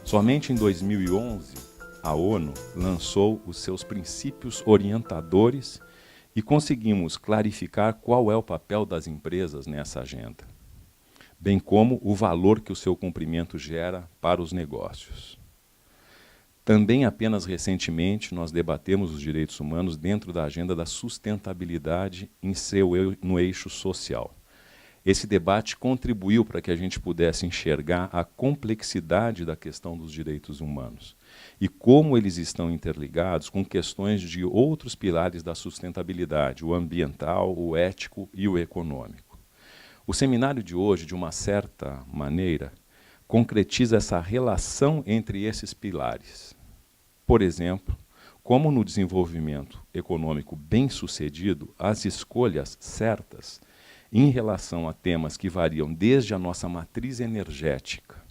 Somente em 2011, a ONU lançou os seus princípios orientadores e conseguimos clarificar qual é o papel das empresas nessa agenda, bem como o valor que o seu cumprimento gera para os negócios. Também, apenas recentemente, nós debatemos os direitos humanos dentro da agenda da sustentabilidade no eixo social. Esse debate contribuiu para que a gente pudesse enxergar a complexidade da questão dos direitos humanos e como eles estão interligados com questões de outros pilares da sustentabilidade, o ambiental, o ético e o econômico. O seminário de hoje, de uma certa maneira, concretiza essa relação entre esses pilares. Por exemplo, como no desenvolvimento econômico bem-sucedido, as escolhas certas em relação a temas que variam desde a nossa matriz energética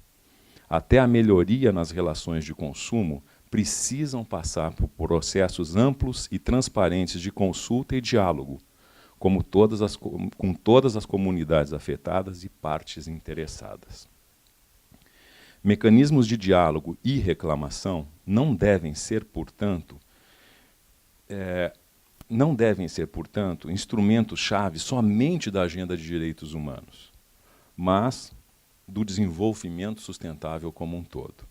até a melhoria nas relações de consumo precisam passar por processos amplos e transparentes de consulta e diálogo, com todas as comunidades afetadas e partes interessadas. Mecanismos de diálogo e reclamação não devem ser, portanto, instrumentos-chave somente da agenda de direitos humanos, mas do desenvolvimento sustentável como um todo.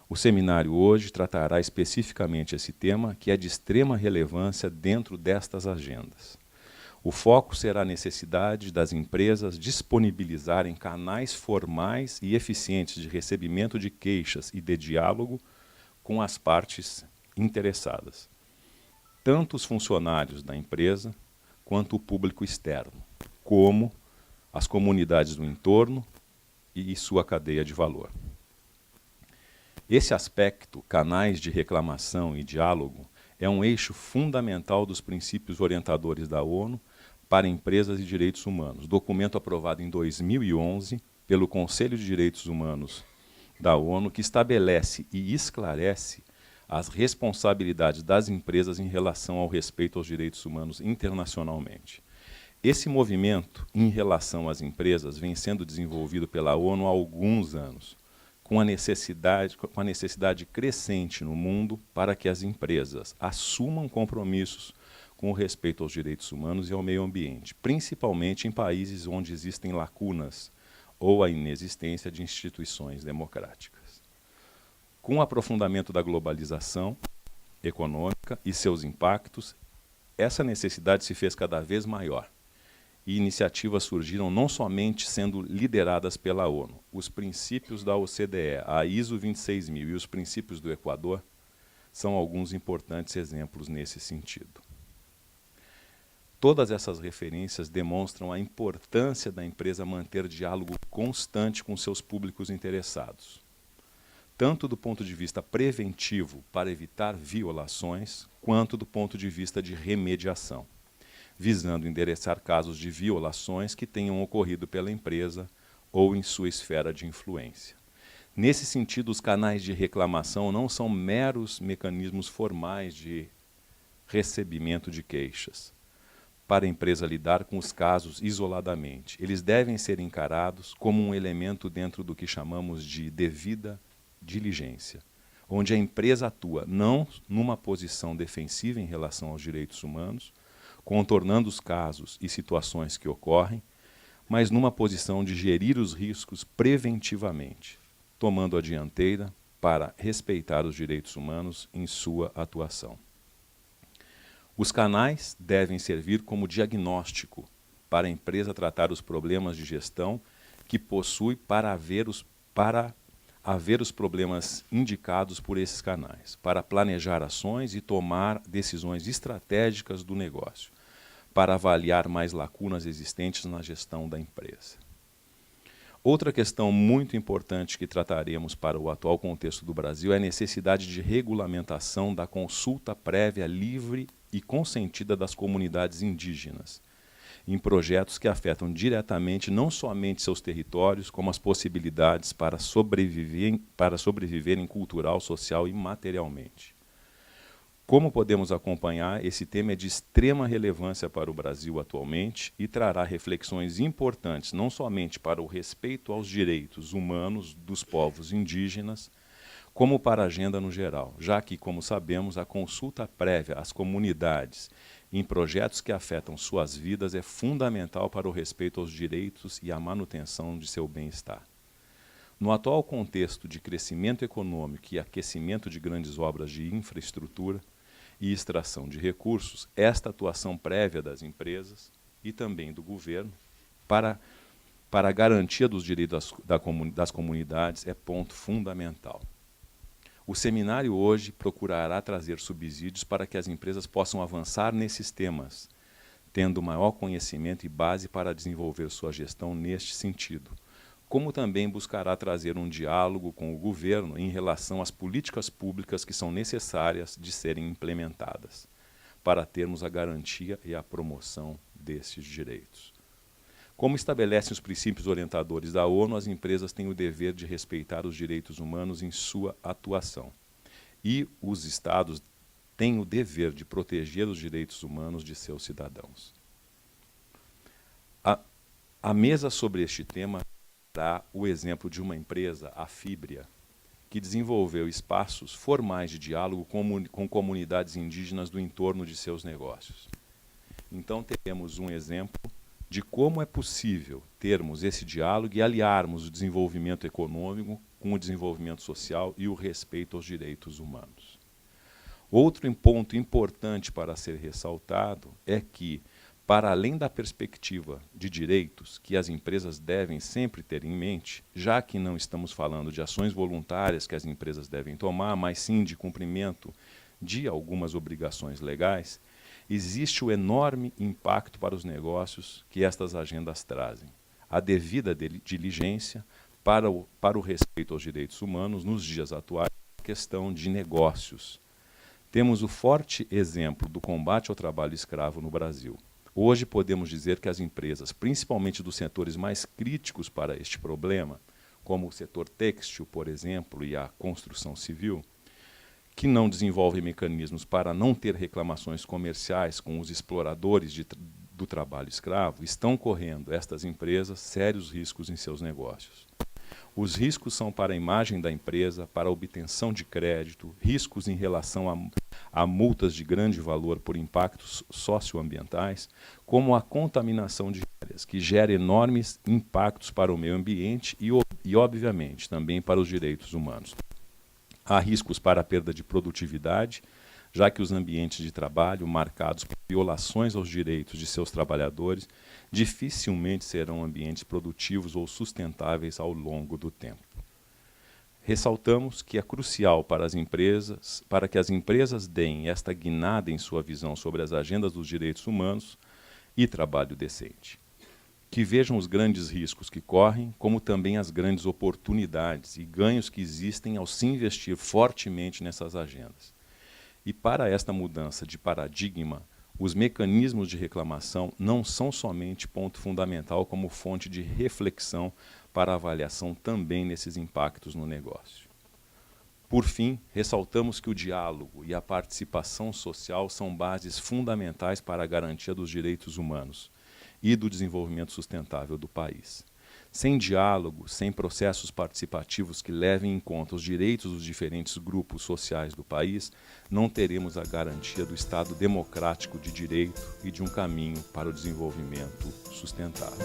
O seminário hoje tratará especificamente esse tema, que é de extrema relevância dentro destas agendas. O foco será a necessidade das empresas disponibilizarem canais formais e eficientes de recebimento de queixas e de diálogo com as partes interessadas, tanto os funcionários da empresa quanto o público externo, como as comunidades do entorno e sua cadeia de valor. Esse aspecto, canais de reclamação e diálogo, é um eixo fundamental dos princípios orientadores da ONU para empresas e direitos humanos, documento aprovado em 2011 pelo Conselho de Direitos Humanos da ONU, que estabelece e esclarece as responsabilidades das empresas em relação ao respeito aos direitos humanos internacionalmente. Esse movimento em relação às empresas vem sendo desenvolvido pela ONU há alguns anos, com a necessidade crescente no mundo para que as empresas assumam compromissos com o respeito aos direitos humanos e ao meio ambiente, principalmente em países onde existem lacunas ou a inexistência de instituições democráticas. Com o aprofundamento da globalização econômica e seus impactos, essa necessidade se fez cada vez maior. E iniciativas surgiram não somente sendo lideradas pela ONU. Os princípios da OCDE, a ISO 26000 e os princípios do Equador são alguns importantes exemplos nesse sentido. Todas essas referências demonstram a importância da empresa manter diálogo constante com seus públicos interessados, tanto do ponto de vista preventivo para evitar violações, quanto do ponto de vista de remediação, visando endereçar casos de violações que tenham ocorrido pela empresa ou em sua esfera de influência. Nesse sentido, os canais de reclamação não são meros mecanismos formais de recebimento de queixas, para a empresa lidar com os casos isoladamente. Eles devem ser encarados como um elemento dentro do que chamamos de devida diligência, onde a empresa atua não numa posição defensiva em relação aos direitos humanos, contornando os casos e situações que ocorrem, mas numa posição de gerir os riscos preventivamente, tomando a dianteira para respeitar os direitos humanos em sua atuação. Os canais devem servir como diagnóstico para a empresa tratar os problemas de gestão que possui para haver os problemas indicados por esses canais, para planejar ações e tomar decisões estratégicas do negócio, para avaliar mais lacunas existentes na gestão da empresa. Outra questão muito importante que trataremos para o atual contexto do Brasil é a necessidade de regulamentação da consulta prévia livre e consentida das comunidades indígenas, em projetos que afetam diretamente não somente seus territórios, como as possibilidades para sobreviverem cultural, social e materialmente. Como podemos acompanhar, esse tema é de extrema relevância para o Brasil atualmente e trará reflexões importantes, não somente para o respeito aos direitos humanos dos povos indígenas, como para a agenda no geral, já que, como sabemos, a consulta prévia às comunidades em projetos que afetam suas vidas é fundamental para o respeito aos direitos e a manutenção de seu bem-estar. No atual contexto de crescimento econômico e aquecimento de grandes obras de infraestrutura e extração de recursos, esta atuação prévia das empresas e também do governo para a garantia dos direitos das comunidades é ponto fundamental. O seminário hoje procurará trazer subsídios para que as empresas possam avançar nesses temas, tendo maior conhecimento e base para desenvolver sua gestão neste sentido, como também buscará trazer um diálogo com o governo em relação às políticas públicas que são necessárias de serem implementadas, para termos a garantia e a promoção desses direitos. Como estabelecem os princípios orientadores da ONU, as empresas têm o dever de respeitar os direitos humanos em sua atuação. E os Estados têm o dever de proteger os direitos humanos de seus cidadãos. A mesa sobre este tema dá o exemplo de uma empresa, a Fibria, que desenvolveu espaços formais de diálogo com comunidades indígenas do entorno de seus negócios. Então, teremos um exemplo de como é possível termos esse diálogo e aliarmos o desenvolvimento econômico com o desenvolvimento social e o respeito aos direitos humanos. Outro ponto importante para ser ressaltado é que, para além da perspectiva de direitos que as empresas devem sempre ter em mente, já que não estamos falando de ações voluntárias que as empresas devem tomar, mas sim de cumprimento de algumas obrigações legais, existe o enorme impacto para os negócios que estas agendas trazem. A devida diligência para o respeito aos direitos humanos nos dias atuais é questão de negócios. Temos o forte exemplo do combate ao trabalho escravo no Brasil. Hoje podemos dizer que as empresas, principalmente dos setores mais críticos para este problema, como o setor têxtil, por exemplo, e a construção civil, que não desenvolvem mecanismos para não ter reclamações comerciais com os exploradores do trabalho escravo, estão correndo, estas empresas, sérios riscos em seus negócios. Os riscos são para a imagem da empresa, para a obtenção de crédito, riscos em relação a multas de grande valor por impactos socioambientais, como a contaminação de áreas, que gera enormes impactos para o meio ambiente e obviamente, também para os direitos humanos. Há riscos para a perda de produtividade, já que os ambientes de trabalho marcados por violações aos direitos de seus trabalhadores dificilmente serão ambientes produtivos ou sustentáveis ao longo do tempo. Ressaltamos que é crucial para que as empresas deem esta guinada em sua visão sobre as agendas dos direitos humanos e trabalho decente. Que vejam os grandes riscos que correm, como também as grandes oportunidades e ganhos que existem ao se investir fortemente nessas agendas. E para esta mudança de paradigma, os mecanismos de reclamação não são somente ponto fundamental como fonte de reflexão para avaliação também nesses impactos no negócio. Por fim, ressaltamos que o diálogo e a participação social são bases fundamentais para a garantia dos direitos humanos e do desenvolvimento sustentável do país. Sem diálogo, sem processos participativos que levem em conta os direitos dos diferentes grupos sociais do país, não teremos a garantia do Estado democrático de direito e de um caminho para o desenvolvimento sustentável.